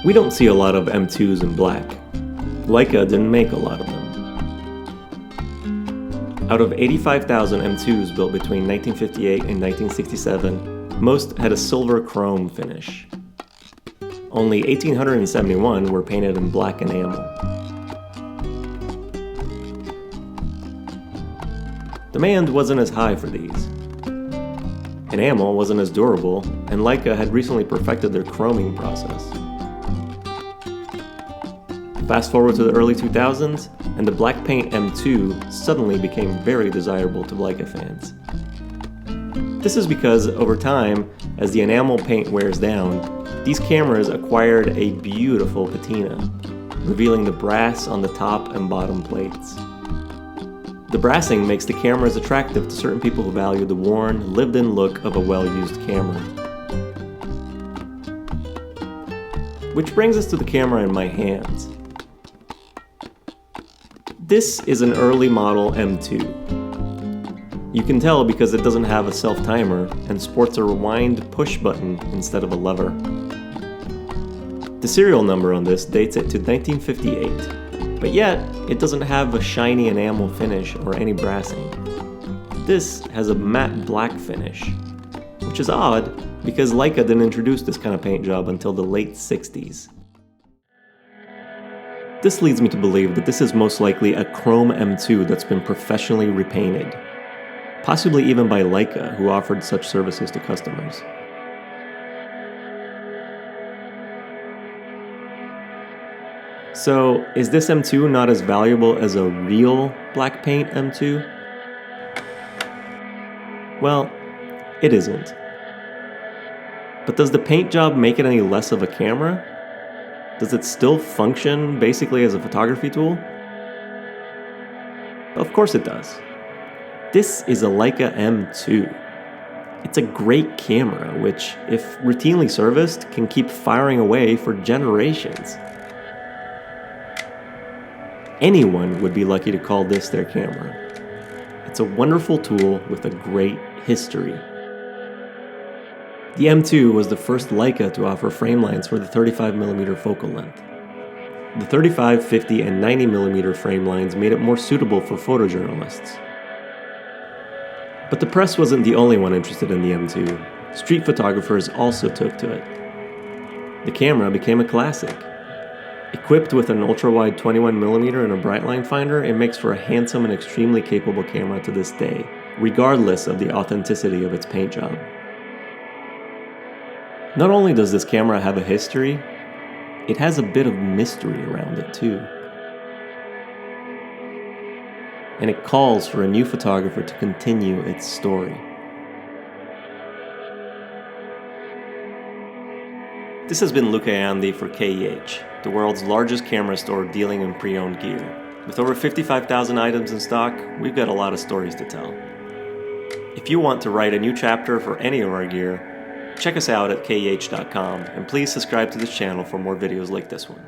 We don't see a lot of M2s in black. Leica didn't make a lot of them. Out of 85,000 M2s built between 1958 and 1967, most had a silver chrome finish. Only 1,871 were painted in black enamel. Demand wasn't as high for these. Enamel wasn't as durable, and Leica had recently perfected their chroming process. Fast forward to the early 2000s, and the black paint M2 suddenly became very desirable to Leica fans. This is because, over time, as the enamel paint wears down, these cameras acquired a beautiful patina, revealing the brass on the top and bottom plates. The brassing makes the cameras attractive to certain people who value the worn, lived-in look of a well-used camera. Which brings us to the camera in my hands. This is an early model M2. You can tell because it doesn't have a self-timer and sports a rewind push button instead of a lever. The serial number on this dates it to 1958, but yet it doesn't have a shiny enamel finish or any brassing. This has a matte black finish, which is odd because Leica didn't introduce this kind of paint job until the late 60s. This leads me to believe that this is most likely a chrome M2 that's been professionally repainted, possibly even by Leica, who offered such services to customers. So, is this M2 not as valuable as a real black paint M2? Well, it isn't. But does the paint job make it any less of a camera? Does it still function basically as a photography tool? Of course it does. This is a Leica M2. It's a great camera which, if routinely serviced, can keep firing away for generations. Anyone would be lucky to call this their camera. It's a wonderful tool with a great history. The M2 was the first Leica to offer frame lengths for the 35mm focal length. The 35, 50, and 90mm frame lines made it more suitable for photojournalists. But the press wasn't the only one interested in the M2. Street photographers also took to it. The camera became a classic. Equipped with an ultra-wide 21mm and a bright line finder, it makes for a handsome and extremely capable camera to this day, regardless of the authenticity of its paint job. Not only does this camera have a history, it has a bit of mystery around it too. And it calls for a new photographer to continue its story. This has been Luca Andi for KEH, the world's largest camera store dealing in pre-owned gear. With over 55,000 items in stock, we've got a lot of stories to tell. If you want to write a new chapter for any of our gear, check us out at KEH.com, and please subscribe to this channel for more videos like this one.